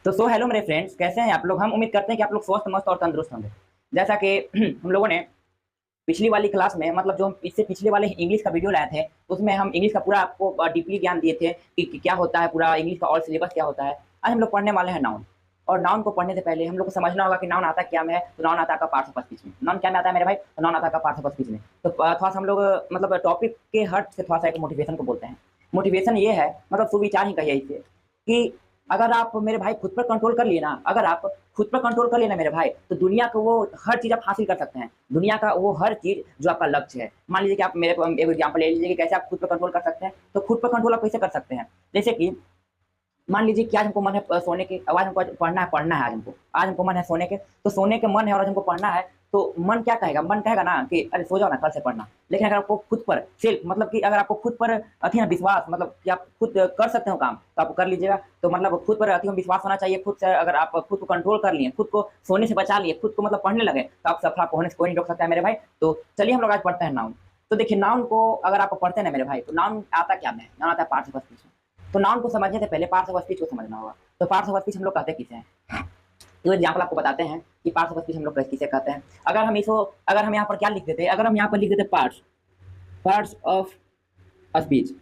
तो हेलो मेरे फ्रेंड्स, कैसे हैं आप लोग। हम उम्मीद करते हैं कि आप लोग स्वस्थ मस्त और तंदुरुस्त होंगे। जैसा कि हम लोगों ने पिछली वाली क्लास में, मतलब जो हम इससे पिछले वाले इंग्लिश का वीडियो लाए थे, उसमें हम इंग्लिश का पूरा आपको डीपली ज्ञान दिए थे कि क्या होता है, पूरा इंग्लिश का और सिलेबस क्या होता है। आज हम लोग पढ़ने वाले हैं नाउन। और नाउन को पढ़ने से पहले हम लोग को समझना होगा कि नाउन आता क्या में है। तो नाउन आता है पार्ट्स ऑफ स्पीच में। नाउन क्या में आता है मेरे भाई? तो नाउन आता है पार्ट्स ऑफ स्पीच में। तो थोड़ा सा हम लोग मतलब टॉपिक के हट से थोड़ा सा एक मोटिवेशन को बोलते हैं। मोटिवेशन ये है, मतलब सुविचार ही कहिए इसे, कि अगर आप मेरे भाई खुद पर कंट्रोल कर लिए ना, अगर आप खुद पर कंट्रोल कर लेना मेरे भाई, तो दुनिया को वो हर चीज़ आप हासिल कर सकते हैं। दुनिया का वो हर चीज़ जो आपका लक्ष्य है। मान लीजिए कि आप मेरे को एक एग्जांपल ले लीजिए कि कैसे आप खुद पर कंट्रोल कर सकते हैं। तो खुद पर कंट्रोल आप कैसे कर सकते हैं? जैसे कि मान लीजिए कि आज हमको मन है सोने के, आज हमको पढ़ना है आज हमको मन है सोने के। तो सोने के मन है और आज हमको पढ़ना है। तो मन क्या कहेगा? मन कहेगा ना कि अरे सो जाओ ना, कल से पढ़ना। लेकिन अगर आपको खुद पर सेल्फ, मतलब कि अगर आपको खुद पर अथी ना विश्वास, मतलब कि आप खुद कर सकते हो काम, तो आप कर लीजिएगा। तो मतलब खुद पर अथी विश्वास होना चाहिए। खुद से अगर आप खुद को कंट्रोल कर लिए, खुद को सोने से बचा लिए, खुद को मतलब पढ़ने लगे, तो आप सफल होने से कोई नहीं रोक सकता है मेरे भाई। तो चलिए हम लोग आज पढ़ते हैं नाउन। तो देखिए, नाउन को अगर आप पढ़ते हैं ना मेरे भाई, तो नाउन आता क्या में? नाउन आता है पार्ट्स ऑफ स्पीच में। तो नाउन को समझने से पहले पार्ट्स ऑफ स्पीच को समझना होगा। तो पार्ट्स ऑफ स्पीच हम लोग कहते किसे हैं? तो एग्जाम्पल आपको बताते हैं कि पार्ट्स ऑफ स्पीच हम लोग किसे कहते हैं। अगर हम यहाँ पर क्या लिख देते, अगर हम यहाँ पर लिख देते पार्ट्स पार्ट्स ऑफ स्पीच,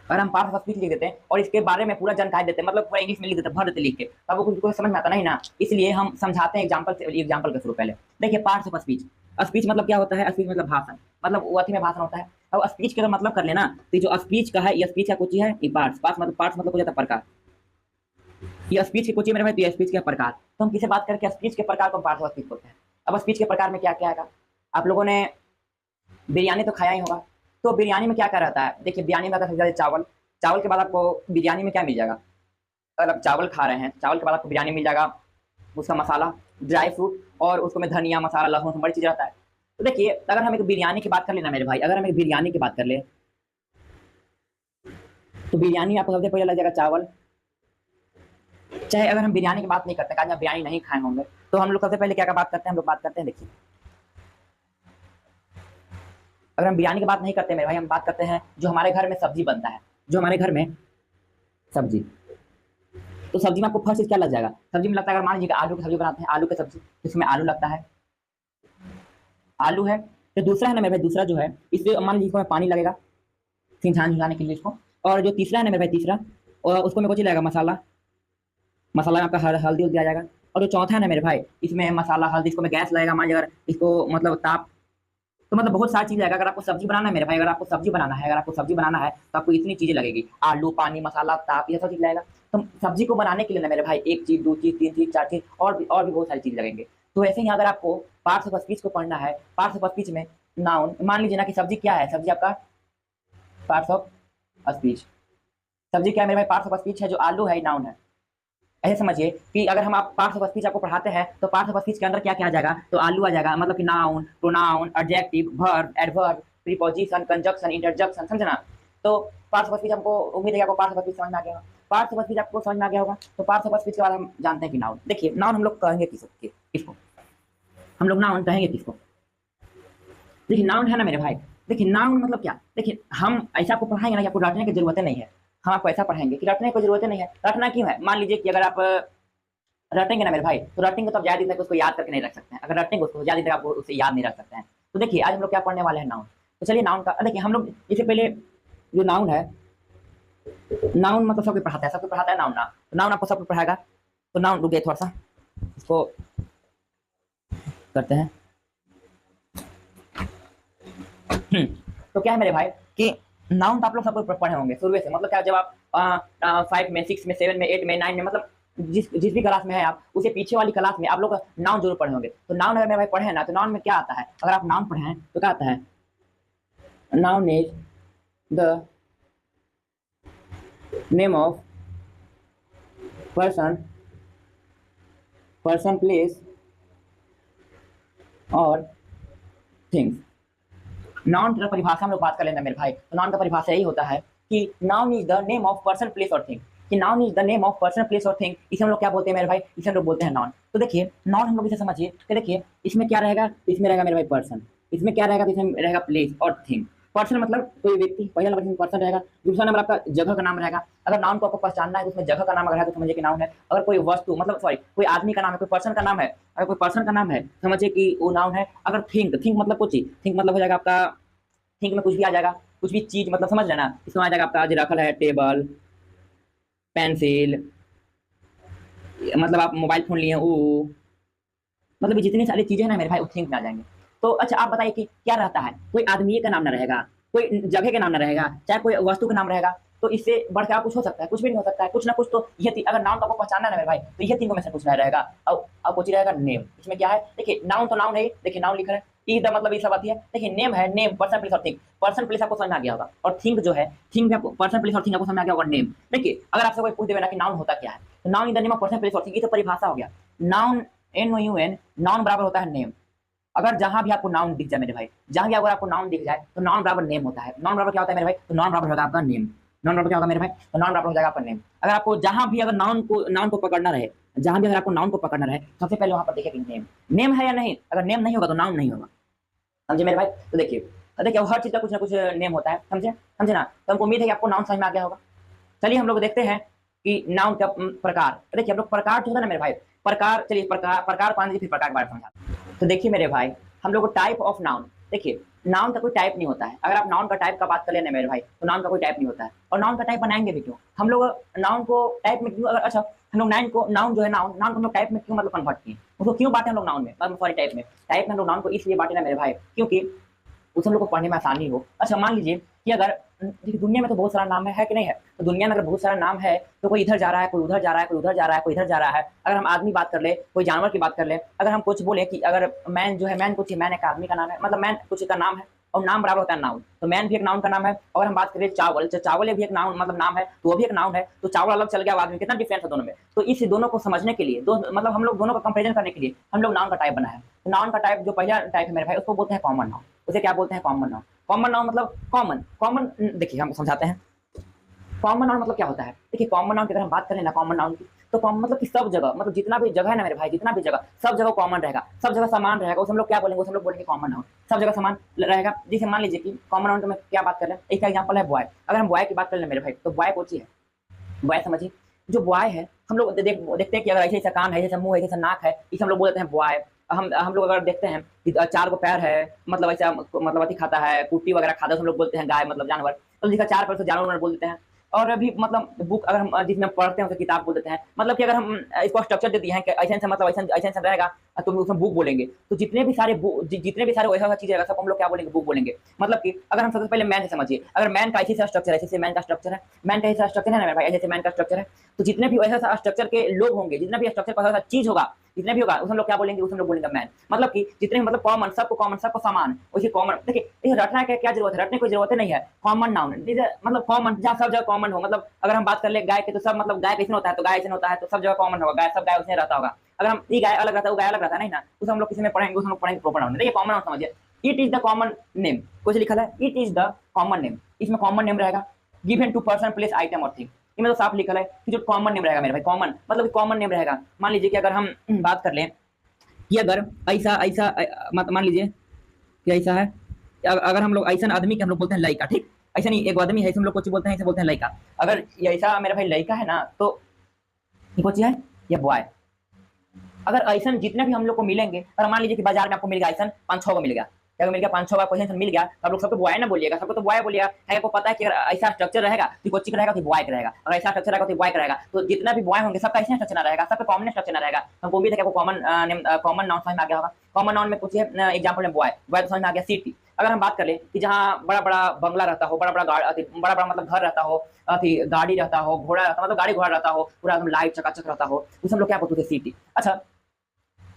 अगर हम पार्ट्स ऑफ स्पीच लिख देते हैं और इसके बारे में पूरा जानकारी देते हैं, मतलब पूरा इंग्लिश में लिख देते हैं, भर देते लिख के, तब वो कुछ को समझ में आता नहीं ना। इसलिए हम समझाते हैं एग्जाम्पल के थ्रू। पहले देखिए, पार्ट्स ऑफ स्पीच। स्पीच मतलब क्या होता है? स्पीच मतलब भाषण, मतलब वो अथी में भाषण होता है। अब स्पीच का मतलब कर लेना, तो जो स्पीच का है, ये स्पीच का कुछ है, ये पार्ट्स मतलब हो जाता है प्रकार। ये स्पीच की कुछ मेरे भाई, तो ये स्पीच के प्रकार। तो हम किसे बात करके स्पीच के प्रकार को पार्ट्स ऑफ स्पीच बोलते हैं। अब स्पीच के प्रकार में क्या क्या आएगा? आप लोगों ने बिरयानी तो खाया ही होगा। तो बिरयानी में क्या क्या रहता है? देखिए, बिरयानी में सबसे ज़्यादा चावल। चावल के बाद आपको बिरयानी में क्या मिल जाएगा? अगर आप चावल खा रहे हैं, चावल के बाद आपको बिरयानी मिल जाएगा उसका मसाला, ड्राई फ्रूट, और उसको में धनिया, मसाला, लहसुन, बड़ी चीज़ रहता है। तो देखिए, अगर हम एक बिरयानी की बात कर लेना मेरे भाई, अगर हम एक बिरयानी की बात कर ले, तो बिरयानी आपको सबसे पहले लग जाएगा चावल। चाहे अगर हम बिरयानी की बात नहीं करते, आज आप बिरयानी नहीं खाए होंगे, तो हम लोग सबसे पहले क्या बात करते हैं? हम लोग बात करते हैं, देखिए, अगर हम बिरयानी की बात नहीं करते मेरे भाई, हम बात करते हैं जो हमारे घर में सब्जी बनता है, जो हमारे घर में सब्जी। तो सब्जी में आपको फर्स्ट चीज क्या लग जाएगा? सब्जी में लगता है, अगर मान लीजिए आलू की सब्जी बनाते हैं, आलू की सब्जी, तो इसमें आलू लगता है, आलू है। फिर दूसरा है ना मेरे भाई, दूसरा जो है, इसमें मान लीजिए इसमें पानी लगेगा सिंचाने के लिए इसको। और जो तीसरा है ना मेरे भाई, तीसरा, और उसको में कुछ लगेगा मसाला, मसाला में आपका हल्दी उल्दी आ जाएगा। और जो चौथा है ना मेरे भाई, इसमें मसाला हल्दी, इसको में गैस लगेगा, मान लीजिए अगर इसको मतलब ताप, तो मतलब बहुत सारी चीज़ लगेगा। अगर आपको सब्जी बनाना है मेरे भाई, अगर आपको सब्जी बनाना है, तो आपको इतनी चीज़ें लगेगी, आलू, पानी, मसाला, ताप, ये सब चीज़ लगेगा। तो सब्जी को बनाने के लिए ना मेरे भाई, एक चीज़, दो चीज़, तीन चीज़, चार चीज़, और भी बहुत सारी चीज़ लगेंगे। तो ऐसे ही अगर आपको पार्ट्स ऑफ स्पीच को पढ़ना है, पार्ट्स ऑफ स्पीच में नाउन, मान लीजिए ना कि सब्जी क्या है? सब्जी आपका पार्ट्स ऑफ स्पीच। सब्जी क्या है मेरे भाई? पार्ट्स ऑफ स्पीच है। जो आलू है, नाउन है। ऐसे समझिए कि अगर हम आप पार्ट्स ऑफ स्पीच आपको पढ़ाते हैं, तो पार्ट्स ऑफ स्पीच के अंदर क्या क्या आ जाएगा? तो आलू आ जाएगा, मतलब कि noun, pronoun, adjective, verb, adverb, preposition, conjunction, interjection, समझना। तो पार्ट्स ऑफ स्पीच हमको उम्मीद है कि आपको पार्ट्स ऑफ स्पीच समझ में आ गया होगा। पार्ट्स ऑफ स्पीच आपको समझ में आ गया होगा। तो पार्ट्स ऑफ स्पीच के बाद हम जानते हैं कि नाउन। देखिए, नाउन हम लोग कहेंगे किसको? हम लोग नाउन कहेंगे किसको? देखिए, नाउन है ना मेरे भाई, देखिए नाउन मतलब क्या? देखिए, हम ऐसा आपको पढ़ाएंगे ना कि आपको रटने की जरूरत नहीं है। हम आपको ऐसा पढ़ाएंगे कि रटने की जरूरत नहीं है। रटना क्यों है? मान लीजिए कि अगर आप रटेंगे ना मेरे भाई, तो रटेंगे तो आप ज़्यादा दिन तक उसको याद करके नहीं रख सकते हैं। अगर रटेंगे उसको, ज़्यादा दिन तक आप उसे याद नहीं रख सकते हैं। तो देखिए, आज हम लोग क्या पढ़ने वाले हैं? नाउन। तो चलिए नाउन का देखिए, हम लोग इससे पहले जो नाउन है, नाउन मतलब सबको पढ़ाता है नाउन ना। तो नाउन आपको सबको पढ़ाएगा। तो नाउन, रुक गए थोड़ा सा, इसको करते हैं। तो क्या है मेरे भाई कि नाउन तो आप लोग सबको पढ़े होंगे शुरू से, मतलब क्या, जब आप 5 में, 6 में, 7 में, 8 में, 9 में, मतलब जिस भी क्लास में है आप, उसे पीछे वाली क्लास में आप लोग नाउन जरूर पढ़े होंगे। तो नाउन अगर मेरे भाई पढ़े हैं ना, तो नाउन में क्या आता है? अगर आप नाउन पढ़े हैं तो क्या आता है? Noun is the name of person, place और थिंग्स। नाउन की परिभाषा हम लोग बात कर लेना मेरे भाई। तो नाउन का परिभाषा यही होता है कि noun is the name of person, place और थिंग। कि noun is the name of person, place और थिंग, इसे हम लोग क्या बोलते हैं मेरे भाई? इसे हम लोग बोलते हैं नाउन। तो देखिए, नाउन हम लोग इसे समझिए कि देखिए, इसमें क्या रहेगा? इसमें रहेगा मेरे भाई पर्सन, इसमें क्या रहेगा? तो इसमें रहेगा प्लेस और थिंग। पर्सन मतलब कोई व्यक्ति, पहला नंबर पर्सन रहेगा, दूसरा नंबर आपका जगह का नाम रहेगा। अगर नाउन को आपको पहचानना है तो उसमें जगह का नाम अगर है तो समझिए कि नाउन है। अगर कोई वस्तु मतलब सॉरी कोई आदमी का नाम है, कोई पर्सन का नाम है, अगर कोई पर्सन का नाम है समझिए कि वो नाउन है। अगर थिंक, थिंक मतलब कुछ चीज, थिंक मतलब हो जाएगा आपका, थिंक में कुछ भी आ जाएगा, कुछ भी चीज मतलब समझ लेना, इसमें आ जाएगा आपका आज रखल है टेबल, पेंसिल, मतलब आप मोबाइल फोन लिए वो, मतलब जितनी सारी चीजें ना मेरे भाई थिंक में आ जाएंगे। तो अच्छा आप बताइए कि क्या रहता है, कोई आदमी का नाम ना रहेगा, कोई जगह के नाम ना रहेगा, चाहे कोई वस्तु का नाम रहेगा, तो इससे बढ़ के कुछ हो सकता है? कुछ भी नहीं हो सकता है, कुछ ना कुछ तो ये अगर नाम का आपको पहचानना है मेरे भाई तो ये तीनों में से कुछ नहीं रहेगा। अब कुछ रहेगा नेम। इसमें क्या है देखिए, नाउन तो नाउन है, देखिए नाउन लिखा है, इज द मतलब ये सब आती है। देखिए नेम है, नेम पर्सन प्लेस और थिंग, पर्सन प्लेस आपको समझ में आ गया होगा, और थिंग जो है थिंग में आपको पर्सन प्लेस और थिंग आपको समझ में आ गया होगा। नेम देखिए अगर आपसे कोई पूछ देवे ना कि नाउन होता क्या है, तो noun in the name of person place और थिंग, ये तो परिभाषा हो गया। नाउन NOUN, नाउन बराबर होता है नेम। अगर जहां भी आपको नाउन दिख जाए मेरे भाई, जहां भी अगर आपको नाउन दिख जाए तो नाउन बराबर नेम होता है। नाउन बराबर क्या होता है मेरे भाई? तो नाउन बराबर होगा आपका नेम। नाउन बराबर क्या होगा मेरे भाई? तो नाउन बराबर हो जाएगा आपका नेम। अगर आपको जहां भी अगर नाउन को पकड़ना रहे, जहां भी अगर आपको नाउन को पकड़ना रहे, सबसे पहले वहां पर देखिए कि नेम, नेम है या नहीं। अगर नेम नहीं होगा तो नाउन नहीं होगा, समझे मेरे भाई? तो देखिए देखिए हर चीज का कुछ ना कुछ नेम होता है, समझे समझे ना? तो हमको उम्मीद है कि आपको नाउन समझ में आ गया होगा। चलिए हम लोग देखते हैं कि नाउन का प्रकार। देखिए हम लोग प्रकार जो होता है ना मेरे भाई, प्रकार, चलिए प्रकार पान जी, फिर प्रकार के बारे में समझा। तो देखिए मेरे भाई, हम लोग को टाइप ऑफ नाउन, देखिए नाउन का कोई टाइप नहीं होता है। अगर आप नाउन का टाइप का बात कर लेना मेरे भाई, तो नाउन का कोई टाइप नहीं होता है। और नाउन का टाइप बनाएंगे भी क्यों हम लोग? नाउन को टाइप में क्यों, अगर अच्छा हम लोग नाउन जो है नाउन को हम लोग टाइप में क्यों मतलब कन्वर्ट किए, उसको क्यों बांटे हम लोग नाउन में, मतलब सॉरी टाइप में हम लोग नाउन को इसलिए बांटे ना मेरे भाई, क्योंकि उस हम लोग को पढ़ने में आसानी हो। अच्छा मान लीजिए कि अगर देखिए दुनिया में तो बहुत सारा नाम है कि नहीं है? तो दुनिया में अगर बहुत सारा नाम है तो कोई इधर जा रहा है, कोई उधर जा रहा है, कोई उधर जा रहा है, कोई इधर जा रहा है। अगर हम आदमी बात कर ले, कोई जानवर की बात कर ले, अगर हम कुछ बोले कि अगर मैन जो है, मैन कुछ, मैन एक आदमी का नाम है, मतलब मैन कुछ का नाम है, और नाम बराबर होता है नाउन, तो मैन भी एक नाउन का नाम है। अगर हम बात करें चावल, तो चावल भी एक नाउन मतलब नाम है, तो वो भी एक नाउन है। तो चावल अलग चल गया, आदमी, कितना डिफरेंस है दोनों में। तो इस दोनों को समझने के लिए, दो मतलब हम लोग दोनों का कंपेरिजन करने के लिए हम लोग नाउन का टाइप बनाया है। तो नाउन का टाइप जो पहला टाइप है मेरे भाई, उसको बोलते हैं कॉमन नाउन। उसे क्या बोलते हैं? Common noun. कॉमन नाउन मतलब कॉमन देखिए हम समझाते हैं। कॉमन नाउन मतलब क्या होता है? देखिए कॉमन नाउन की अगर हम बात करें ना, कॉमन नाउन की, तो कॉमन मतलब कि सब जगह, मतलब जितना भी जगह है ना मेरे भाई, जितना भी जगह, सब जगह कॉमन रहेगा, सब जगह समान रहेगा, उसे हम लोग क्या बोलेंगे? उसे हम लोग बोलेंगे कॉमन नाउन। सब जगह समान रहेगा। जैसे मान लीजिए कि कॉमन नाउन में क्या बात कर रहे हैं, एक एग्जाम्पल है बॉय। अगर हम बॉय की बात कर लें मेरे भाई, तो बॉय कौन सी है? बॉय समझिए, जो बॉय है हम लोग देखते हैं कि अगर ऐसे ऐसा कान है, ऐसा मुंह है, ऐसा नाक है, इसे हम लोग बोलते हैं बॉय। हम लोग अगर देखते हैं कि 4 गो पैर है, मतलब ऐसा मतलब अति खाता है, कुट्टी वगैरह खाता है, तो हम लोग बोलते हैं गाय, मतलब जानवर। तो जिसका 4 पैर से जानवर बोल देते हैं। और अभी मतलब बुक अगर हम जिसमें पढ़ते हैं उसे किताब बोल देते हैं। मतलब कि अगर हम इसको स्ट्रक्चर दे दिए हैं कि ऐसा मतलब ऐसा रहेगा, तो उसमें बुक बोलेंगे। तो जितने भी सारे वैसा चीज रहेगा सबको हम लोग क्या बोलेंगे? बुक बोलेंगे। मतलब कि अगर हम सबसे पहले मैन से समझिए, अगर मैन का ऐसे स्ट्रक्चर है, जैसे मैन का स्ट्रक्चर है, मैन का ऐसा स्ट्रक्चर है ना मेरे भाई, ऐसे मैन का स्ट्रक्चर है, तो जितने भी वैसा स्ट्रक्चर के लोग होंगे, जितना भी स्ट्रक्चर का चीज होगा, जितने भी होगा उस हम लोग क्या बोलेंगे? उस हम लोग बोलेंगे मैन। मतलब कि जितने मतलब कॉमन, सबको समान, वैसे कॉमन। देखिए रटना है, क्या जरूरत है? रटने की जरूरत नहीं है। कॉमन नाउन मतलब कॉमन, जहाँ सब जगह कॉमन हो। मतलब अगर हम बात कर ले गाय के, तो सब मतलब गाय कैसे होता है, तो गाय ऐसे होता है, तो सब जगह कॉमन होगा, गाय सब गाय उसमें रहता होगा। अगर हम ये गाय अलग रहता है, वो गाय अलग रहता है, नहीं ना, उस हम लोग किसी में पढ़ेंगे, उस हम लोग पढ़ेंगे प्रॉपर नाउन। देखिए कॉमन नाउन समझिए, it is the common name, कुछ लिखा है it is the common name, इसमें कॉमन नेम रहेगा given to person, place, item और थिंग। इसमें तो साफ लिखा है कि जो कॉमन नेम रहेगा मेरे भाई, कॉमन मतलब कॉमन नेम रहेगा। मान लीजिए कि अगर हम बात कर लें कि अगर ऐसा मान लीजिए कि ऐसा है, अगर हम लोग ऐसा आदमी के हम लोग बोलते हैं लड़का, ठीक? ऐसा नहीं, एक आदमी है, हम लोग कुछ बोलते हैं, ऐसे बोलते हैं लड़का। अगर ये ऐसा मेरा भाई लड़का है ना, तो ये कुछ है, ये बॉय। अगर ऐसा जितने भी हम लोग को मिलेंगे, अगर मान लीजिए कि बाजार में आपको मिल गया ऐसा 5-6 को मिल गया, क्या मिल गया? 5-6 का क्वेश्चन मिल गया, तो आप लोग सबको बॉय ना बोलिएगा, सबको तो बॉय बोलिएगा। आपको पता है कि अगर ऐसा स्ट्रक्चर रहेगा तो कोची का रहेगा, तो बॉय का रहेगा। अगर ऐसा स्ट्रक्चर रहेगा तो बॉय का रहेगा। तो जितना भी बॉय होंगे सबका ऐसा स्ट्रक्चर रहेगा, सबका कॉमन स्ट्रक्चर ना रहेगा। हमको उम्मीद है कि आपको कॉमन नाउन समझ में आ गया होगा। कॉमन नाउन में कुछ एग्जाम्पल है बॉय, बॉय तो समझ में आ गया। सिटी, अगर हम बात कर ले कि जहाँ बड़ा बड़ा बंगला रहता हो, बड़ा बड़ा मतलब घर रहता हो, गाड़ी रहता हो, घोड़ा रहता हो, मतलब गाड़ी घोड़ा रहता हो, पूरा एकदम लाइट चकाचक रहता हो, उस हम लोग क्या बोलते थे? सिटी। अच्छा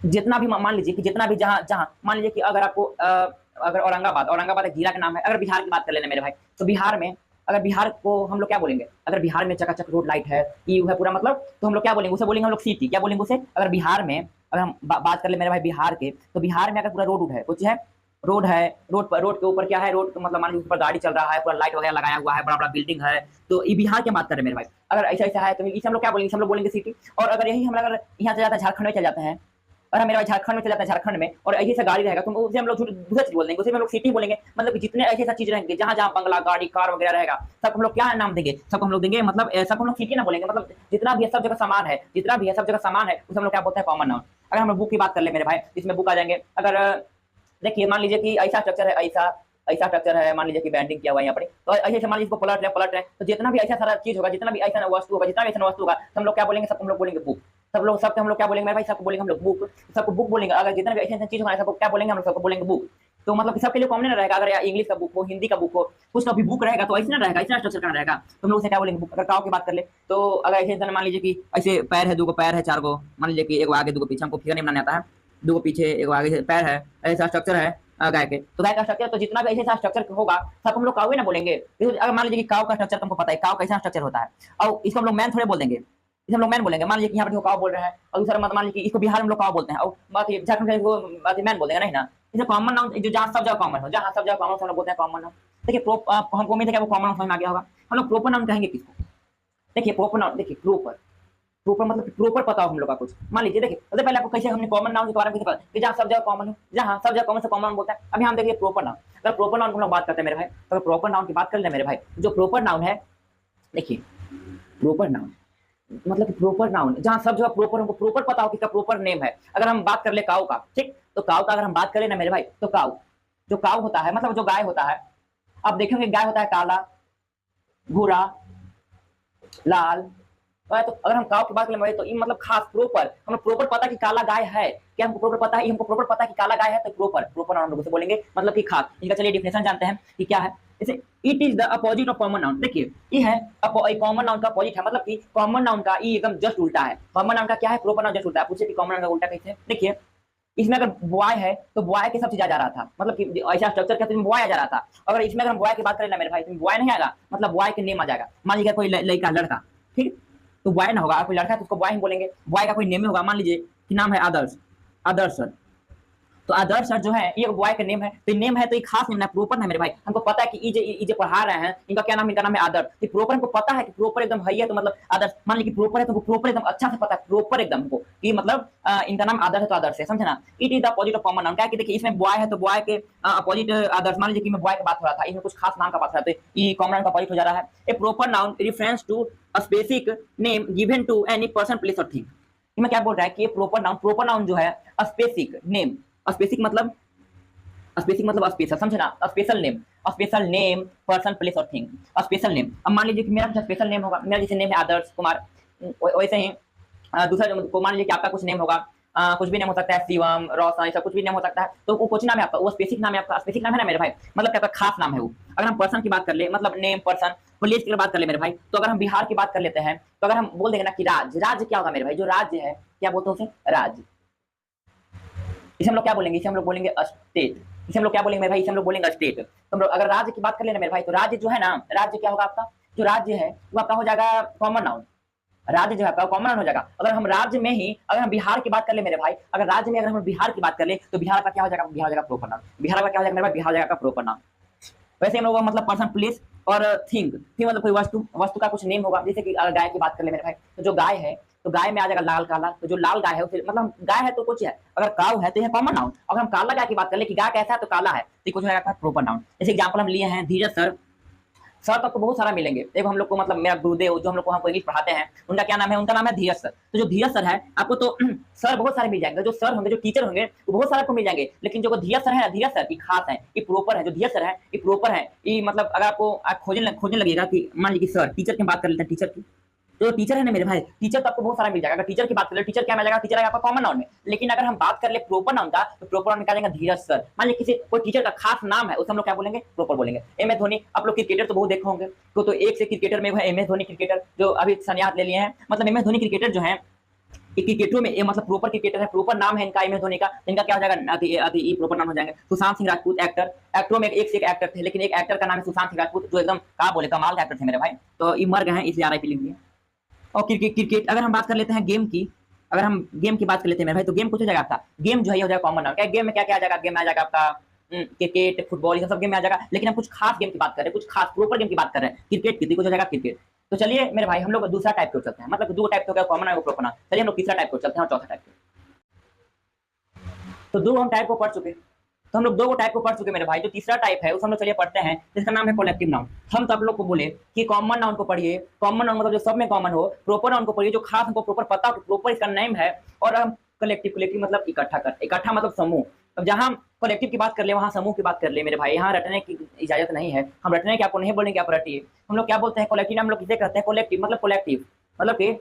जितना भी मान लीजिए कि जितना भी जहाँ मान लीजिए कि अगर आपको अगर औरंगाबाद एक जिला का नाम है। अगर बिहार की बात कर लेना मेरे भाई, तो बिहार में, अगर बिहार को हम लोग क्या बोलेंगे? अगर बिहार में चकाचक रोड लाइट है, यू है पूरा, मतलब तो हम लोग क्या बोलेंगे? उसे बोलेंगे हम लोग सिटी। क्या बोलेंगे उसे? अगर बिहार में अगर हम बात कर ले मेरे भाई बिहार के, तो बिहार में अगर पूरा रोड है, कुछ है रोड है, रोड के ऊपर क्या है? रोड मतलब मान लीजिए ऊपर गाड़ी चल रहा है, पूरा लाइट वगैरह लगाया हुआ है, बड़ा बड़ा बिल्डिंग है, तो ये बिहार की बात कर रहे हैं मेरे भाई। अगर ऐसा है तो इसे हम लोग क्या बोलेंगे? हम लोग बोलेंगे सिटी। और अगर यही हम अगर यहाँ से जाता है झारखंड में चल जाते हैं, और मेरा झारखंड में चला जाता है, झारखंड में और ऐसे ऐसा गाड़ी रहेगा, तो उसे हम लोग दूसरा चीज बोल देंगे, उसे हम लोग सिटी बोलेंगे। मतलब कि जितने ऐसे ऐसा चीज रहेंगे जहाँ जहाँ बंगला, गाड़ी, कार वगैरह रहेगा, सब हम लोग क्या नाम देंगे, सब हम लोग देंगे मतलब सब हम लोग सिटी ना बोलेंगे। मतलब जितना भी है सब जगह सामान है, जितना भी है सब जगह सामान है, उसे हम लोग क्या बोलते हैं, कॉमन नाउन। अगर हम लोग बुक की बात कर ले मेरे भाई, इसमें बुक आ जाएंगे। अगर देखिए मान लीजिए कि ऐसा स्ट्रक्चर है, ऐसा ऐसा स्ट्रक्चर है, मान लीजिए कि बैंडिंग किया हुआ है यहाँ पर, तो ऐसे मान लीजिए इसको पलट रहे, तो जितना भी ऐसा सारा चीज होगा, जितना भी ऐसा वस्तु होगा, जितना भी ऐसा वस्तु होगा, हम लोग क्या बोलेंगे, सब हम लोग बोलेंगे बुक। सब लोग सबको हम लोग क्या बोलेंगे मेरे भाई, सबको बोलेंगे हम लोग बुक, सबको बुक बोलेंगे। अगर जितना भी ऐसा चीज होगा सबको क्या बोलेंगे, हम लोग सबको बोलेंगे बुक। तो मतलब सबके लिए कॉमन रहेगा। अगर इंग्लिश का बुक हो, हिंदी का बुक हो, कुछ का भी बुक रहेगा तो ऐसे ना रहेगा, ऐसा स्ट्रक्चर का रहेगा, तो हम लोग उसे क्या बोलेंगे, बुक। अगर काव की बात कर ले तो अगर ऐसे मान लीजिए कि ऐसे पैर है, 2 को पैर है, 4 को, मान लीजिए कि 1 आगे 2 पीछे, हमको फिगर नहीं बनाना आता है, 2 पीछे 1 आगे पैर है, ऐसा स्ट्रक्चर है गाय के। तो गाय का स्ट्रक्चर, तो जितना भी ऐसा स्ट्रक्चर होगा सब हम लोग कावे ना बोलेंगे। अगर मान लीजिए कि काव का स्ट्रक्चर तुमको पता है, काव कैसा स्ट्रक्चर होता है, और इसको हम लोग मैन थोड़े बोल देंगे, इसे हम लोग मैन बोलेंगे। मान लीजिए कि यहाँ पर काव बोल रहे हैं, और दूसरा मान लीजिए कि इसको बिहार में लोग काव बोलते हैं, और बाकी झारखंड को मैन बोल देंगे, नहीं ना। इसे कॉमन नाउन जो जहाँ सब जगह कॉमन हो, जहाँ सब जगह कॉमन हम लोग बोलते हैं कॉमन नाउन। देखिए हमको उम्मीद है कि वो कॉमन नाउन समझ में आ गया होगा। हम लोग प्रॉपर नाउन कहेंगे किसको, देखिए प्रॉपर नाउन, देखिए प्रॉपर, प्रॉपर मतलब प्रॉपर पता हो हम लोग का कुछ। मान लीजिए देखिए सबसे पहले आपको कैसे हमने कॉमन नाउन के बारे में कैसे पता कि जहाँ सब जगह कॉमन हो, जहाँ सब जगह कॉमन से कॉमन नाउन बोलता है। अभी हम देखिए प्रॉपर नाउन, अगर प्रॉपर नाउन की हम लोग बात करते हैं मेरे भाई, तो प्रॉपर नाउन की बात कर ले मेरे भाई, जो प्रॉपर नाउन है, देखिए प्रॉपर नाउन मतलब प्रॉपर नाउन जहाँ सब जगह प्रॉपर, हमको प्रॉपर पता हो कि इसका प्रॉपर नेम है। अगर हम बात कर ले काऊ का, ठीक, तो काऊ का अगर हम बात करें ना मेरे भाई, तो काऊ, जो काऊ होता है मतलब जो गाय होता है, आप देखेंगे गाय होता है काला, भूरा, लाल। तो अगर हम काऊ की बात करें तो ये मतलब खास प्रॉपर, हमें प्रॉपर पता कि काला गाय है, क्या हमको प्रॉपर पता है, हमको प्रॉपर पता है कि काला गाय है, तो प्रॉपर नाउन हम लोग उसे बोलेंगे, मतलब कि खास। इनका चलिए डिफिनेशन जानते हैं कि क्या है। जैसे it is the opposite of common noun, देखिए ये है कॉमन नाउन का अपोजिट है, मतलब कि कॉमन नाउन का ये एकदम जस्ट उल्टा है। कॉमन नाउन का क्या है, प्रॉपर नाउन जस्ट उल्टा है। पूछे कि कॉमन नाउन का उल्टा कैसे, देखिए इसमें अगर बॉय है तो बॉय के सब चीज आ जा रहा था, मतलब कि ऐसा स्ट्रक्चर क्या तो बॉय आ जा रहा था। अगर इसमें अगर हम बॉय की बात करें ना मेरे भाई, तो बॉय नहीं आएगा, मतलब बॉय के नेम आ जाएगा। मान लीजिए कोई लड़का लड़का, ठीक, तो बॉय ना होगा, कोई लड़का है तो उसको बॉय ही बोलेंगे। बॉय का कोई नेम होगा, मान लीजिए कि नाम है आदर्श, आदर्श सर, तो आदर्श सर जो है ये बॉय का नेम है, तो नेम है तो ये खास नेम है, प्रॉपर है मेरे भाई। हमको पता है कि ये जो पढ़ा रहे हैं इनका क्या नाम, इनका नाम है आदर्श। तो प्रॉपर हमको पता है कि प्रॉपर एकदम है, तो मतलब आदर्श। मान लीजिए कि प्रॉपर है तो प्रॉपर एकदम अच्छा से पता है, प्रॉपर एकदम हमको कि मतलब इनका नाम आदर्श है तो आदर्श है, समझे ना। It is the opposite of common noun, क्या कि देखिए इसमें बॉय है तो बॉय के अपोजिट आदर्श। मान लीजिए कि मैं बॉय की बात हो रहा था, इसमें कुछ खास नाम का बात हो रहा था, तो ये कॉमन नाउन का अपोजिट हो जा रहा है। A proper noun reference to a specific name given to any person, place और थिंग। मैं क्या बोल रहा है कि प्रॉपर नाउन जो है स्पेसिफिक नेम, स्पेसिफिक मतलब स्पेशल, समझे ना, स्पेशल नेम पर्सन, प्लेस और थिंग, स्पेशल नेम। अब मान लीजिए कि मेरा कुछ स्पेशल नेम होगा, मेरा जैसे नेम है आदर्श कुमार, वैसे ही दूसरा जो मान लीजिए कि आपका कुछ नेम होगा, कुछ भी नेम हो सकता है, शिवम, रोशन, ऐसा कुछ भी नेम हो सकता है, तो वो कुछ नाम है आपका, वो स्पेसिफिक नाम है आपका, स्पेसिफिक नाम है ना मेरे भाई, मतलब क्या खास नाम है वो। अगर हम पर्सन की बात कर ले, मतलब नेम पर्सन, प्लेस की बात कर ले मेरे भाई, तो अगर हम बिहार की बात कर लेते हैं, तो अगर हम बोल देंगे ना कि राज्य क्या होगा मेरे भाई, जो राज्य है क्या बोलते हैं उसे, राज्य। इसे हम लोग क्या बोलेंगे, इसे हम लोग बोलेंगे स्टेट। इसे हम लोग क्या बोलेंगे मेरे भाई, इसे हम लोग बोलेंगे स्टेट। तो हम लोग अगर राज्य की बात कर लेना मेरे भाई, तो राज्य जो है ना, राज्य क्या होगा आपका, जो राज्य है वो आपका हो जाएगा कॉमन नाउन। राज्य जो है आपका कॉमन नाउन हो जाएगा। अगर हम राज्य में ही अगर हम बिहार की बात कर ले मेरे भाई, अगर राज्य में अगर हम बिहार की बात कर ले, तो बिहार का क्या हो जाएगा, बिहार जाएगा प्रॉपर नाउन। बिहार का क्या हो जाएगा मेरे भाई, बिहार जाएगा प्रॉपर नाउन। वैसे हम लोग मतलब पर्सन, प्लेस और थिंग मतलब कोई वस्तु का कुछ नेम होगा। जैसे कि अगर गाय की बात कर ले मेरे भाई, तो जो गाय है तो गाय में आ जाएगा लाल काला, तो जो लाल गाय है उसे मतलब गाय है तो कुछ है, अगर काऊ है तो यह कॉमन नाउन। अगर हम काला गाय की बात कर ले कि गाय कैसा है तो काला है, तो कुछ हो जाएगा प्रॉपर नाउन। जैसे एग्जांपल हम लिए हैं धीरज सर, सर तो आपको बहुत सारा मिलेंगे। देखो हम लोग को मतलब मेरा गुरुदेव जो हम लोग को हमको इंग्लिश पढ़ाते हैं, उनका क्या नाम है, उनका नाम है धीरज सर। तो जो धीरज सर है आपको तो सर बहुत सारे मिल जाएंगे, जो सर होंगे, जो टीचर होंगे वो बहुत सारे आपको मिल जाएंगे, लेकिन जो धीरज सर है ना, धीरज सर ये खास है, ये प्रॉपर है। जो धीरज सर है ये प्रॉपर है, ये मतलब अगर आपको खोजने लगेगा कि मान लीजिए सर, टीचर की बात कर लेते हैं, टीचर की, जो टीचर है ना मेरे भाई, टीचर तो आपको बहुत सारा मिल जाएगा। अगर टीचर की बात कर ले, टीचर क्या मिल जाएगा, टीचर आएगा आपका कॉमन नाउन में। लेकिन अगर हम बात कर ले प्रॉपर नाउन का, तो प्रॉपर नाउन निकालेंगे धीरज सर। मान लीजिए किसी कोई टीचर का खास नाम है, उसे हम लोग क्या बोलेंगे, प्रॉपर बोलेंगे। एम एस धोनी, आप लोग क्रिकेटर तो बहुत देखे होंगे, तो एक से क्रिकेटर में एम एस धोनी क्रिकेटर जो अभी संन्यास ले लिए हैं, मतलब एम एस धोनी क्रिकेटर जो है क्रिकेटरों में ये मतलब प्रॉपर क्रिकेटर है, प्रॉपर नाम है इनका एम एस धोनी का। इनका क्या हो जाएगा, प्रॉपर नाम हो जाएंगे। सुशांत सिंह राजपूत एक्टर, एक्टरों में एक से एक एक्टर थे, लेकिन एक एक्टर का नाम है सुशांत सिंह राजपूत, जो एकदम क्या बोले कमाल का एक्टर थे मेरे भाई। तो ये मर गए हैं, इसलिए आरआईपी लिख दिए। और क्रिकेट अगर हम बात कर लेते हैं गेम की, अगर हम गेम की बात कर लेते हैं मेरे भाई, तो गेम कुछ हो जाएगा आपका, गेम जो है हो जाएगा कॉमन नाउन। क्या गेम में क्या क्या आ जाएगा, गेम में आ जाएगा आपका क्रिकेट, फुटबॉल, ये सब गेम में आ जाएगा। लेकिन हम कुछ खास गेम की बात कर रहे हैं, कुछ खास प्रॉपर गेम की बात कर रहे हैं, क्रिकेट की, कुछ हो जाएगा क्रिकेट। तो चलिए मेरे भाई हम लोग दूसरा टाइप को चलते हैं, मतलब दो टाइप हो गया, कॉमन और प्रॉपर नाउन। चलिए हम लोग तीसरा टाइप को चलते हैं और चौथा टाइप। तो दो हम टाइप को पढ़ चुके, तो हम लोग दो टाइप को पढ़ चुके मेरे भाई। जो तीसरा टाइप है उस हम लोग चलिए पढ़ते हैं, जिसका नाम है कलेक्टिव नाउन। हम तो आप लोग को बोले कि कॉमन नाउन को पढ़िए, कॉमन नाउन मतलब जो सब में कॉमन हो, प्रोपर नाउन को पढ़िए जो खास हमको प्रोपर पता हो, प्रोपर इसका नेम है। और हम कलेक्टिव, कलेक्टिव मतलब इकट्ठा कर, इकट्ठा मतलब समूह। अब जहां हम कलेक्टिव की बात कर ले वहां समूह की बात कर ले मेरे भाई, यहाँ रटने की इजाजत नहीं है। हम रटने की आपको नहीं बोलेंगे कि आप रटिए। हम लोग क्या बोलते हैं कलेक्टिव, हम लोग किसे कहते हैं कलेक्टिव, मतलब कलेक्टिव मतलब कि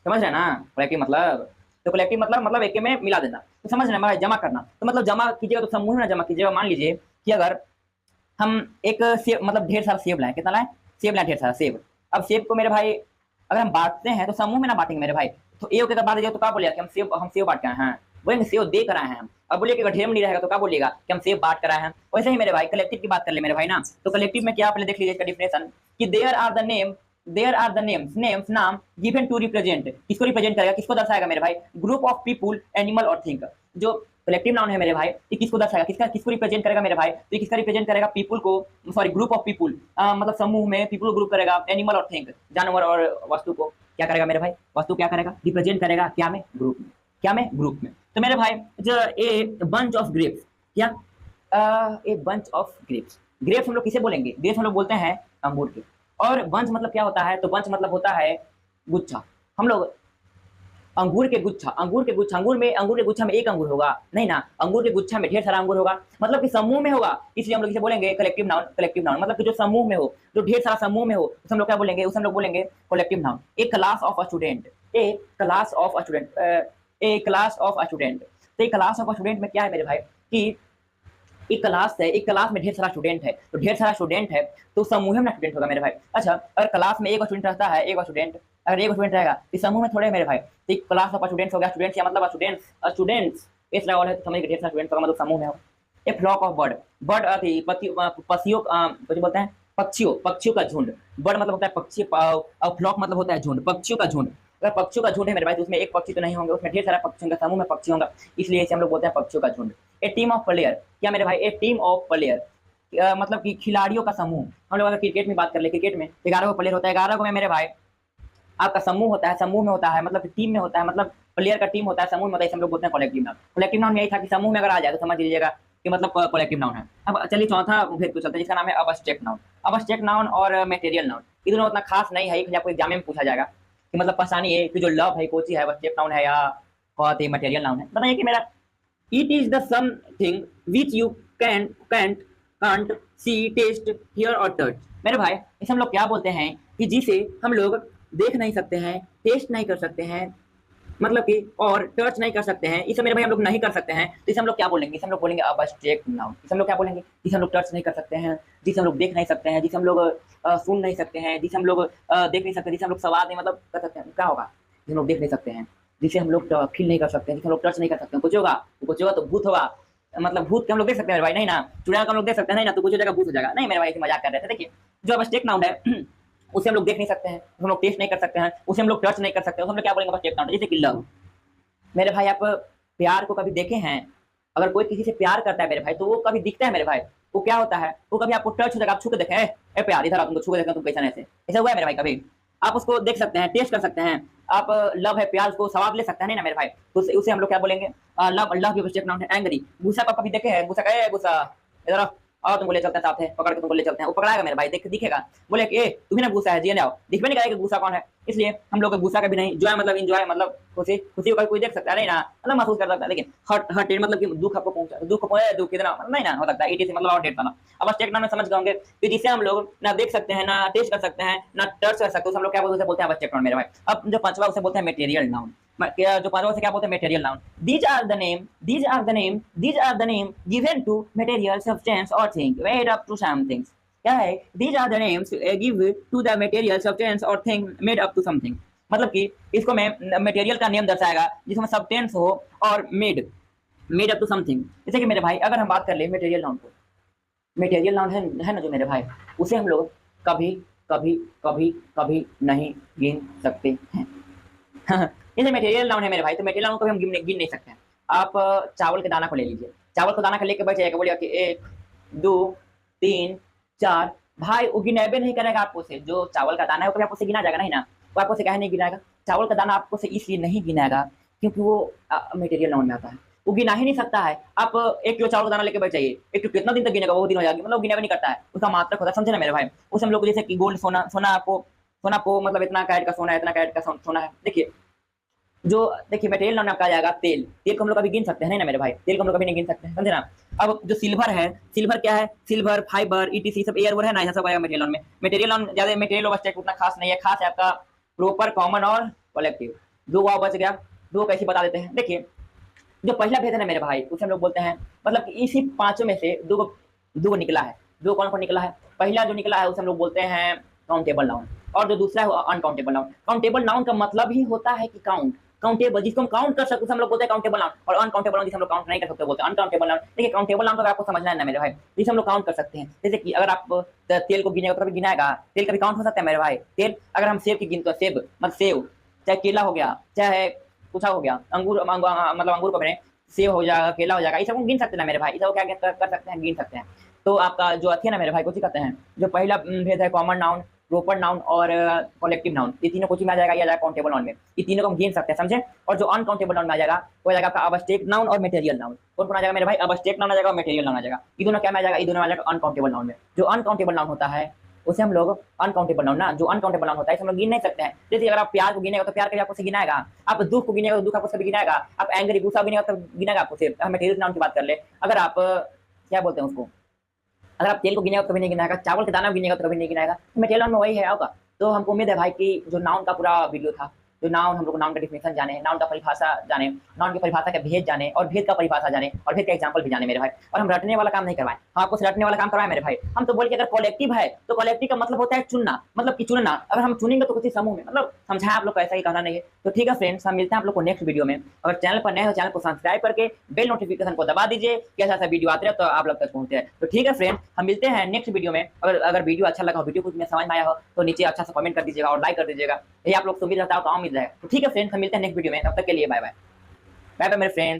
समझ रहे हैं ना, कलेक्टिव मतलब, तो कलेक्टिव मतलब एक में मिला देना, तो समझ रहे हैं भाई, जमा करना। तो मतलब जमा कीजिएगा तो समूह में ना जमा कीजिएगा। मान लीजिए कि अगर हम एक सेब, मतलब ढेर सारा सेब लाए, कितना लाए, सेब लाए, ढेर सारा सेब। अब सेब को मेरे भाई अगर हम बांटते हैं तो समूह में ना बांटेंगे मेरे भाई। तो ए के बात तो क्या बोलिएगा कि हम सेब बांट के आए हैं, बोलेंगे सेब दे कर आए हैं हम। अब बोलिए कि अगर ढेर में नहीं रहेगा तो क्या बोलिएगा कि हम सेब बांट कर आए हैं। वैसे ही मेरे भाई कलेक्टिव की बात कर ले मेरे भाई ना, तो कलेक्टिव में क्या, पहले देख लीजिए इसका डिफिनेशन कि देयर आर द नेम्स नाम गिवन टू रिप्रेजेंट, किसको रिप्रेजेंट करेगा, किसको दर्शाएगा मेरे भाई, ग्रुप ऑफ पीपुल, एनिमल और थिंग। जो कलेक्टिव नाउन है मेरे भाई ये किसको दर्शाएगा, किसको रिप्रेजेंट करेगा मेरे भाई, तो ये किसका रिप्रेजेंट करेगा, पीपुल को, सॉरी ग्रुप ऑफ पीपुल, मतलब समूह में पीपुल को ग्रुप करेगा, एनिमल और थिंग जानवर और वस्तु को क्या करेगा मेरे भाई, वस्तु क्या करेगा, रिप्रेजेंट करेगा क्या में, ग्रुप में, क्या में, ग्रुप में। तो मेरे भाई जो ए बंच ऑफ ग्रेप्स, क्या a bunch of grapes, grapes हम लोग किसे बोलेंगे, ग्रेप्स हम लोग बोलते हैं अंगूर के। और बंच मतलब क्या होता है, तो बंच मतलब होता है गुच्छा। हम लोग अंगूर के गुच्छा, अंगूर के गुच्छा में एक अंगूर होगा नहीं ना, अंगूर के गुच्छा में ढेर सारा अंगूर होगा, मतलब कि समूह में होगा, इसलिए हम लोग इसे बोलेंगे कलेक्टिव नाउन। कलेक्टिव नाउन मतलब कि जो समूह में हो, जो ढेर सारा समूह में हो, उसे हम लोग क्या बोलेंगे, उसे हम लोग बोलेंगे collective noun. A class of a student, A class of a student, A class of a student. तो एक क्लास ऑफ अ स्टूडेंट में क्या है मेरे भाई कि एक क्लास है, एक क्लास में ढेर सारा स्टूडेंट है, तो ढेर सारा स्टूडेंट है तो समूह में स्टूडेंट होगा मेरे भाई। अच्छा अगर क्लास में एक स्टूडेंट रहता है, एक स्टूडेंट, अगर एक स्टूडेंट रहेगा तो समूह में थोड़े मेरे भाई, तो एक क्लास ऑफ स्टूडेंट्स हो गया, स्टूडेंट्स या मतलब स्टूडेंट्स इस लेवल है, तो समझ के ढेर सारा स्टूडेंट होगा मतलब समूह में हो। ए फ्लॉक ऑफ बर्ड, बर्ड अथी पक्षियों, कुछ बोलते हैं पक्षियों का झुंड, बर्ड मतलब होता है पक्षी, और फ्लॉक मतलब होता है झुंड, पक्षियों का झुंड। अगर पक्षियों का झुंड है मेरे भाई तो उसमें एक पक्षी तो नहीं होंगे, उसमें ढेर सारा पक्षी होंगे, समूह में पक्षी होंगे, इसलिए इसे हम लोग बोलते हैं पक्षियों का झुंड। ए टीम ऑफ प्लेयर, क्या मेरे भाई, ए टीम ऑफ प्लेयर, मतलब कि खिलाड़ियों का समूह। हम लोग अगर क्रिकेट में बात कर ले, क्रिकेट में 11 प्लेयर होता है, 11 को में मेरे भाई आपका समूह होता है, समूह में होता है मतलब टीम में होता है, मतलब प्लेयर का टीम होता है, समूह में होता है, हम लोग बोलते हैं कलेक्टिव नाउन। कलेक्टिव नाउन यही था कि समूह में अगर आ जाए तो समझ लीजिएगा कि मतलब कलेक्टिव नाउन है। अब चलिए चौथा भेद को चलते हैं, जिसका नाम है अबस्ट्रैक्ट नाउन। अबस्ट्रैक्ट नाउन और मटेरियल नाउन, ये दोनों उतना खास नहीं है, आपको एग्जाम में पूछा जाएगा कि मतलब पहचानी है कि जो लव है कोची है, अबस्ट्रैक्ट नाउन है या बहुत ही मटेरियल नाउन है। बताइए कि मेरा it is the something which you can't can't see taste hear और टच। मेरे भाई इसे हम लोग क्या बोलते हैं कि जिसे हम लोग देख नहीं सकते हैं, टेस्ट नहीं कर सकते हैं, मतलब कि और टच नहीं कर सकते हैं, इसे मेरे भाई हम लोग नहीं कर सकते हैं, तो इसे हम लोग क्या बोलेंगे, इसे हम लोग बोलेंगे अबस्ट्रैक्ट नाउन। इसे हम लोग क्या बोलेंगे, जिसे हम लोग टच नहीं कर सकते हैं, जिसे हम लोग देख नहीं सकते हैं, जिसे हम लोग सुन नहीं सकते हैं, जिसे हम लोग देख नहीं सकते, जिसे हम लोग स्वाद नहीं मतलब कर सकते हैं, क्या होगा, जिसे हम लोग देख नहीं सकते हैं, जिसे हम लोग फील नहीं कर सकते हैं, जिसे हम लोग टच नहीं कर सकते हैं, कुछ होगा तो भूत होगा, मतलब भूत के हम लोग देख सकते हैं मेरे भाई, नहीं ना, चुड़ैल को हम लोग देख सकते हैं नहीं ना, तो कुछ हो जाएगा भूत हो जाएगा, नहीं मेरे भाई मजाक कर रहे थे। देखिए जो अबस्ट्रैक्ट नाउन है उसे हम लोग देख नहीं सकते हैं, हम लोग टेस्ट नहीं कर सकते हैं, उसे हम लोग टच नहीं कर सकते हैं, हम लोग क्या बोलेंगे अबस्ट्रैक्ट नाउन। जैसे कि लव, मेरे भाई आप प्यार को कभी देखे हैं, अगर कोई किसी से प्यार करता है मेरे भाई तो वो कभी दिखता है मेरे भाई, वो क्या होता है, वो कभी आपको टच हो जाएगा, आप छू के देखें, ए प्यार इधर, तुमको छू के देखें, तुम कैसा ऐसे, ऐसा हुआ है मेरे भाई कभी, आप उसको देख सकते हैं, टेस्ट कर सकते हैं, आप लव है प्यार उसको स्वाद ले सकते हैं नहीं ना मेरे भाई, तो उसे हम लोग क्या बोलेंगे, लव। लव की अबस्ट्रैक्ट नाउन है एंग्री। गुस्सा को कभी देखे हैं, गुस्सा कहे गुस्सा इधर आओ, तुमको ले चलते हैं साथ है, पकड़ के तुमको ले चलते हैं, वो पकड़ाएगा मेरे भाई, देख दिखेगा, बोले कि ए तुम्हें ना गुस्सा है, जी आओ, दिख भी नहीं करेगा गुस्सा कौन है, इसलिए हम लोग गुस्सा का भी नहीं, जॉय मतलब इंजॉय, मतलब खुशी, खुशी को कोई देख सकता है नहीं ना, मतलब महसूस कर सकता है, लेकिन हर्ट मतलब कि दुख आपको पहुंचा, दुख कितना नहीं ना हो सकता है, इट मतलब आउट डेट वाला। अब अबस्ट्रैक्ट नाउन समझ गए होंगे कि जिसे हम लोग ना देख सकते हैं, ना टेस्ट कर सकते हैं, ना टच कर सकते हैं, हम लोग क्या बोलते हैं अबस्ट्रैक्ट नाउन मेरे भाई। अब जो पांचवा उसे बोलते हैं मटेरियल नाउन, जो पांचवा से क्या बोलते हैं material noun. These are the name given to material substance or thing made up to something। क्या है, these are the names give to the material substance or thing made up to something, मतलब कि इसको मैं material का name दर्शाएगा जिसमें substance हो और मेड अप टू समथिंग। जैसे कि मेरे भाई अगर हम बात कर ले मटेरियल नाउन को, मटेरियल नाउन है ना जो मेरे भाई, उसे हम लोग कभी कभी कभी कभी नहीं गिन सकते हैं जैसे मटेरियल नाउन है मेरे भाई, तो मटेरियल नाउन को भी हम गिन नहीं सकते हैं। आप चावल के दाना को ले लीजिए, चावल को दाना को लेके बैठ जाएगा, बोलिएगा कि 1 2 3 4, भाई वो गिनेबे नहीं करेगा आपको से, जो चावल का दाना है वो आपको से गिना जाएगा नहीं ना, वो आपको से कहे नहीं गिनाएगा, चावल का दाना आपको से इसलिए नहीं गिनाएगा क्योंकि वो मटेरियल नाउन में आता है। वो गिना ही नहीं सकता है। आप 1 किलो चावल का दाना लेके बैठ जाइए, एक तो कितना दिन तक गिनेगा, वो दिन हो जाएगी, मतलब गिना भी नहीं करता है, उसका मात्रक होता है, समझे ना मेरे भाई। उस हम लोग को जैसे कि गोल्ड सोना, सोना आपको मतलब इतना कैरेट का सोना है, इतना कैरेट का सोना है। देखिए जो देखिए मटेरियल नाम आपका आ जाएगा तेल, तेल को हम लोग कभी गिन सकते हैं नहीं ना मेरे भाई, तेल को हम लोग कभी नहीं गिन सकते हैं, समझे ना। अब जो सिल्वर है, सिल्वर क्या है, सिल्वर फाइबर ईटीसी सब एयर है ना, यहाँ सब आएगा मटेरियल में। मटेरियल ज्यादा मटेरियल ऑब्जेक्ट उतना खास नहीं है, खास है आपका प्रॉपर, कॉमन और कलेक्टिव। दो वाव बच गया, दो कैसे बता देते हैं। देखिए जो पहला भेद है ना मेरे भाई, उसे हम लोग बोलते हैं, मतलब कि इसी पांचों में से दो निकला है। दो कौन कौन निकला है? पहला जो निकला है उसे हम लोग बोलते हैं काउंटेबल नाउन, और जो दूसरा है अनकाउंटेबल नाउन। काउंटेबल नाउन का मतलब ही होता है कि काउंट, काउंटेबल, जिसको हम काउंट कर सकते हैं हम लोग बोलते हैं काउंटेबल नाउन, और अनकाउंटेबल नाउन जिसे हम लोग काउंट नहीं कर सकते बोलते हैं अनकाउंटेबल नाउन। देखिए काउंटेबल नाउन का आपको समझना है ना मेरे भाई, जिसे हम लोग काउंट कर सकते हैं। जैसे कि अगर आप तेल को गिनेगा तो कभी गिनाएगा, तेल कभी काउंट हो सकता है मेरे भाई। तेल अगर हम सेब की गिनते हैं, सेब मतलब सेब, चाहे केला हो गया, चाहे कुछ हो गया, अंगूर मतलब अंगूर को बने, सेब हो जाएगा, केला हो जाएगा, ये सब गिन सकते हैं ना मेरे भाई, ये सब क्या कर सकते हैं, गिन सकते हैं। तो आपका जो अथी है ना मेरे भाई, कुछ कहते हैं, जो पहला भेद है कॉमन नाउन, प्रॉपर नाउन और कलेक्टिव नाउन, ये तीनों कोचिंग में आ जाएगा, ये आ जाएगा काउंटेबल नाउन में। ये तीनों को हम गिन सकते हैं, समझे। और जो अनकाउंटेबल नाउन में आ जाएगा वो आ जाएगा आपका अबस्ट्रैक्ट नाउन और मटेरियल नाउन। कौन कौन आ जाएगा मेरे भाई? अबस्ट्रैक्ट नाउन आ जाएगा और मटेरियल नाउन आ जाएगा। ये दोनों क्या में आ जाएगा? ये दोनों आ जाएगा अनकाउंटेबल नाउन में। जो अनकाउंटेबल नाउन होता है उसे हम लोग अनकाउंटेबल नाउन ना, जो अनकाउंटेबल नाउन होता है इसे हम लोग गिन नहीं सकते हैं। जैसे अगर आप प्यार को गिनेगा तो प्यार कभी आपको से गिनाएगा, आप दुख को गिनेगा तो दुख आपको से गिनाएगा, आप एंग्री गुस्सा गिनेगा तो गिनाएगा आपको से। हम मटेरियल नाउन की बात कर ले, अगर आप क्या बोलते हैं उसको, अगर आप तेल को गिनेगा तो कभी नहीं गिनाएगा, चावल के दाना गिनेगा तो कभी नहीं गिनाएगा, मटेरियल नाउन में वही है आपका। तो हमको उम्मीद है भाई कि जो नाउन का पूरा वीडियो था, जो नाउन हम लोग नाउन का डिफिनेशन जाने, नाउन का परिभाषा जाने, नाउन की परिभाषा का भेद जाने, और भेद का परिभाषा जाने, और भेद का एग्जांपल भी जाने मेरे भाई। और हम रटने वाला काम नहीं करवाएं, हम आपको रटने वाला काम करवाएं मेरे भाई। हम तो बोल के अगर कलेक्टिव है तो कलेक्टिव का मतलब होता है चुनना, मतलब कि चुनना, अगर हम चुनेंगे तो किसी समूह में, मतलब समझाएं आप लोग को, ऐसा ही कहना नहीं है। तो ठीक है फ्रेंड्स, हम मिलते हैं आप लोग को नेक्स्ट वीडियो में। अगर चैनल पर नए हो चैनल को सब्सक्राइब करके बेल नोटिफिकेशन को दबा दीजिए, कैसा ऐसा वीडियो आते रहे तो आप लोग तक पहुंचते हैं। तो ठीक है फ्रेंड्स, हम मिलते हैं नेक्स्ट वीडियो में। अगर वीडियो अच्छा लगा हो, वीडियो कुछ में समझ में आया हो तो नीचे अच्छा सा कमेंट कर दीजिएगा और लाइक कर दीजिएगा, यही आप लोग सुविधा रहता हो तो मिल जाएगा। तो ठीक है फ्रेंड्स, हम मिलते हैं नेक्स्ट वीडियो में, तब तक के लिए बाय बाय। बाय बाय मेरे फ्रेंड्स।